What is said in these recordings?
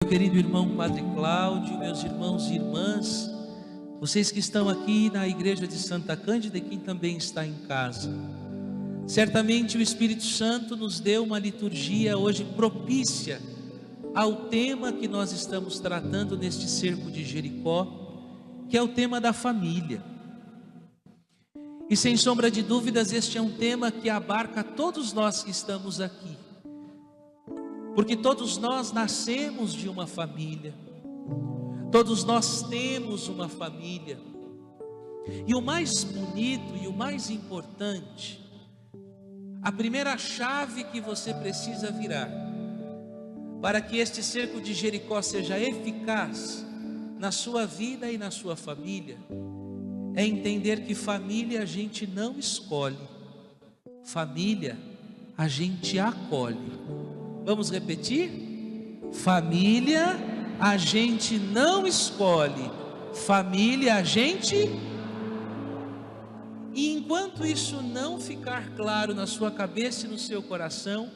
Meu querido irmão Padre Cláudio, meus irmãos e irmãs, vocês que estão aqui na igreja de Santa Cândida e quem também está em casa, certamente o Espírito Santo nos deu uma liturgia hoje propícia ao tema que nós estamos tratando neste cerco de Jericó, que é o tema da família. E sem sombra de dúvidas, este é um tema que abarca todos nós que estamos aqui, porque todos nós nascemos de uma família, todos nós temos uma família, e o mais bonito e o mais importante, a primeira chave que você precisa virar, para que este cerco de Jericó seja eficaz na sua vida e na sua família, é entender que família a gente não escolhe, família a gente acolhe. Vamos repetir? Família a gente não escolhe, família a gente... E enquanto isso não ficar claro na sua cabeça e no seu coração,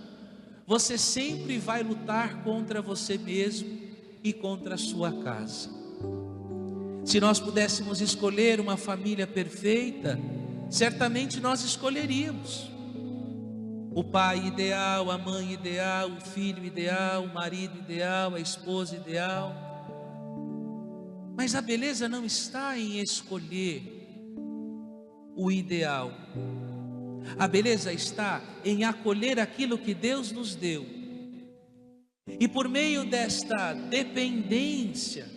você sempre vai lutar contra você mesmo e contra a sua casa. Se nós pudéssemos escolher uma família perfeita, certamente nós escolheríamos o pai ideal, a mãe ideal, o filho ideal, o marido ideal, a esposa ideal. Mas a beleza não está em escolher o ideal. A beleza está em acolher aquilo que Deus nos deu. E por meio desta dependência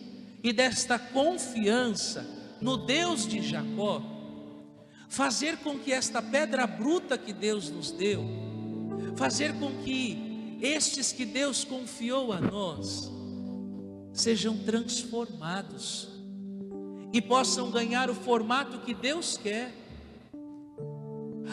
e desta confiança no Deus de Jacó, fazer com que esta pedra bruta que Deus nos deu, fazer com que estes que Deus confiou a nós, sejam transformados e possam ganhar o formato que Deus quer.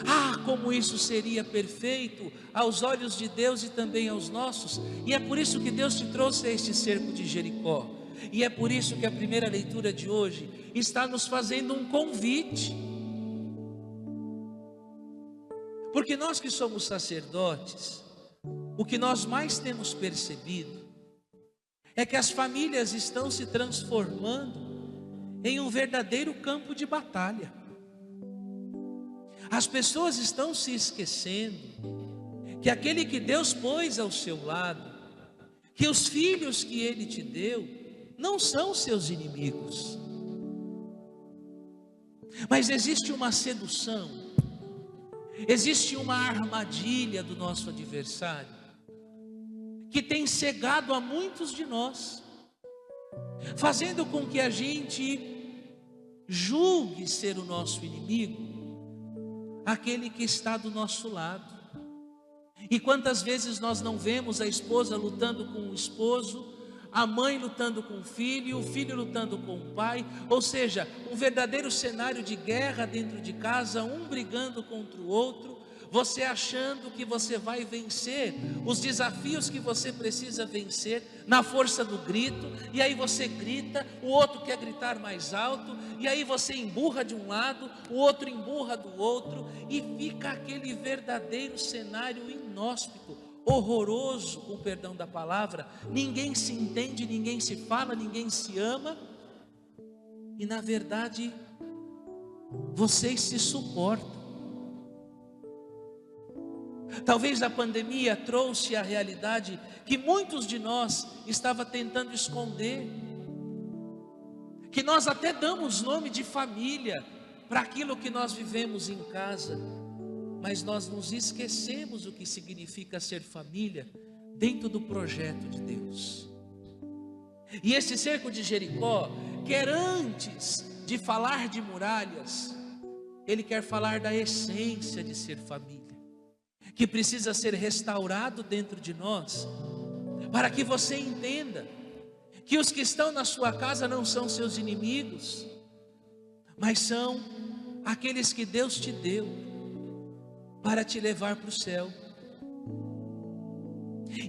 Ah, como isso seria perfeito aos olhos de Deus e também aos nossos. E é por isso que Deus te trouxe a este cerco de Jericó. E é por isso que a primeira leitura de hoje está nos fazendo um convite. Porque nós que somos sacerdotes, o que nós mais temos percebido é que as famílias estão se transformando em um verdadeiro campo de batalha. As pessoas estão se esquecendo que aquele que Deus pôs ao seu lado, que os filhos que Ele te deu, não são seus inimigos. Mas existe uma sedução, existe uma armadilha do nosso adversário, que tem cegado a muitos de nós, fazendo com que a gente julgue ser o nosso inimigo aquele que está do nosso lado. E quantas vezes nós não vemos a esposa lutando com o esposo, a mãe lutando com o filho lutando com o pai, ou seja, um verdadeiro cenário de guerra dentro de casa, um brigando contra o outro, você achando que você vai vencer os desafios que você precisa vencer na força do grito, e aí você grita, o outro quer gritar mais alto, e aí você emburra de um lado, o outro emburra do outro, e fica aquele verdadeiro cenário inóspito, horroroso, com perdão da palavra. Ninguém se entende, ninguém se fala, ninguém se ama, e na verdade vocês se suportam. Talvez a pandemia trouxe a realidade que muitos de nós estava tentando esconder, que nós até damos nome de família para aquilo que nós vivemos em casa, mas nós nos esquecemos o que significa ser família dentro do projeto de Deus. E esse cerco de Jericó quer, antes de falar de muralhas, ele quer falar da essência de ser família, que precisa ser restaurado dentro de nós, para que você entenda que os que estão na sua casa não são seus inimigos, mas são aqueles que Deus te deu para te levar para o céu.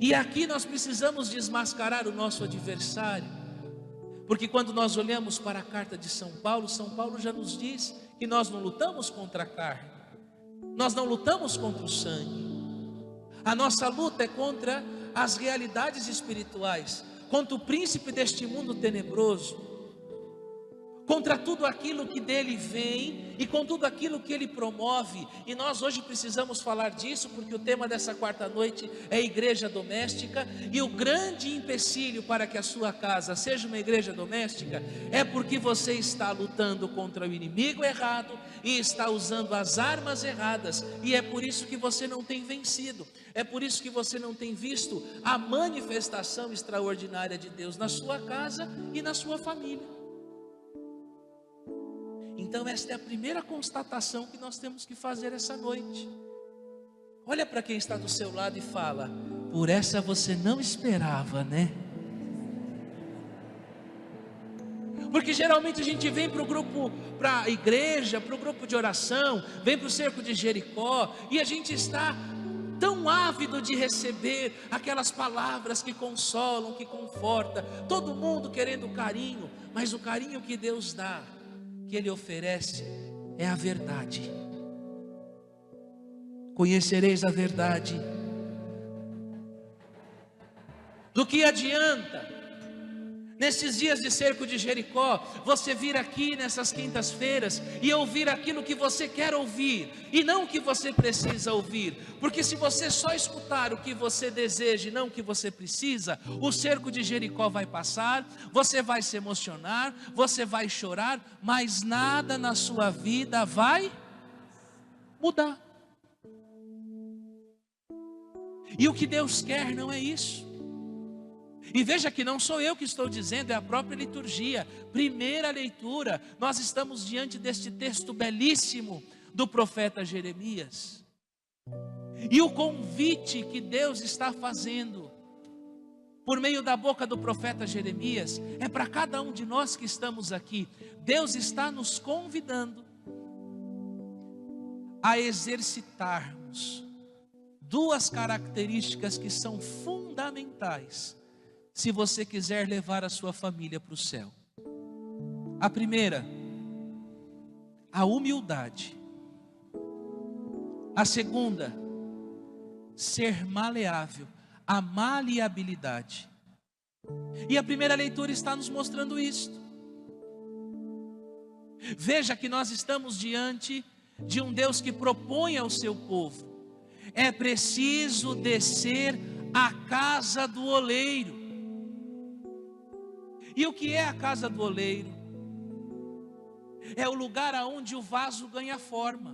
E aqui nós precisamos desmascarar o nosso adversário, porque quando nós olhamos para a carta de São Paulo já nos diz que nós não lutamos contra a carne, nós não lutamos contra o sangue, a nossa luta é contra as realidades espirituais, contra o príncipe deste mundo tenebroso, contra tudo aquilo que dele vem e com tudo aquilo que ele promove. E nós hoje precisamos falar disso, porque o tema dessa quarta noite é igreja doméstica. E o grande empecilho para que a sua casa seja uma igreja doméstica é porque você está lutando contra o inimigo errado e está usando as armas erradas, e é por isso que você não tem vencido, é por isso que você não tem visto a manifestação extraordinária de Deus na sua casa e na sua família. Então esta é a primeira constatação que nós temos que fazer essa noite. Olha para quem está do seu lado e fala: por essa você não esperava, né? Porque geralmente a gente vem para o grupo, para a igreja, para o grupo de oração, vem para o cerco de Jericó, e a gente está tão ávido de receber aquelas palavras que consolam, que confortam, todo mundo querendo carinho, mas o carinho que Deus dá, que Ele oferece, é a verdade. Conhecereis a verdade. Do que adianta, nesses dias de cerco de Jericó, você vir aqui nessas quintas-feiras e ouvir aquilo que você quer ouvir, e não o que você precisa ouvir? Porque se você só escutar o que você deseja e não o que você precisa, o cerco de Jericó vai passar, você vai se emocionar, você vai chorar, mas nada na sua vida vai mudar. E o que Deus quer não é isso. E veja que não sou eu que estou dizendo, é a própria liturgia. Primeira leitura, nós estamos diante deste texto belíssimo do profeta Jeremias. E o convite que Deus está fazendo por meio da boca do profeta Jeremias é para cada um de nós que estamos aqui. Deus está nos convidando a exercitarmos duas características que são fundamentais se você quiser levar a sua família para o céu. A primeira, a humildade. A segunda, ser maleável, a maleabilidade. E a primeira leitura está nos mostrando isto. Veja que nós estamos diante de um Deus que propõe ao seu povo: é preciso descer à casa do oleiro. E o que é a casa do oleiro? É o lugar aonde o vaso ganha forma.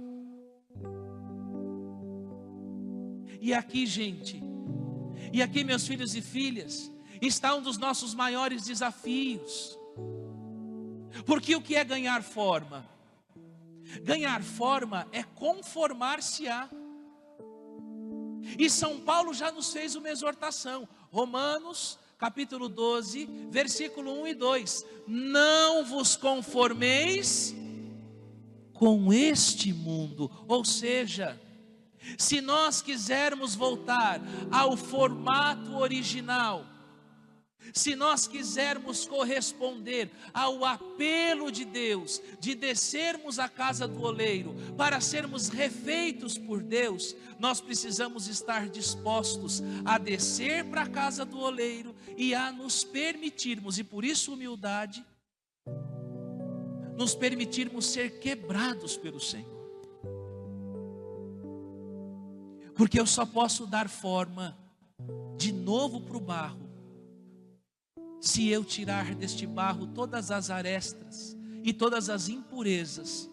E aqui, gente, e aqui, meus filhos e filhas, está um dos nossos maiores desafios. Porque o que é ganhar forma? Ganhar forma é conformar-se-á. E São Paulo já nos fez uma exortação. Romanos capítulo 12, versículo 1 e 2. Não vos conformeis com este mundo. Ou seja, se nós quisermos voltar ao formato original, se nós quisermos corresponder ao apelo de Deus, de descermos à casa do oleiro, para sermos refeitos por Deus, nós precisamos estar dispostos a descer para a casa do oleiro e a nos permitirmos, e por isso humildade, nos permitirmos ser quebrados pelo Senhor. Porque eu só posso dar forma de novo para o barro se eu tirar deste barro todas as arestas e todas as impurezas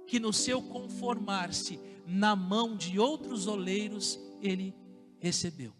que no seu conformar-se na mão de outros oleiros ele recebeu.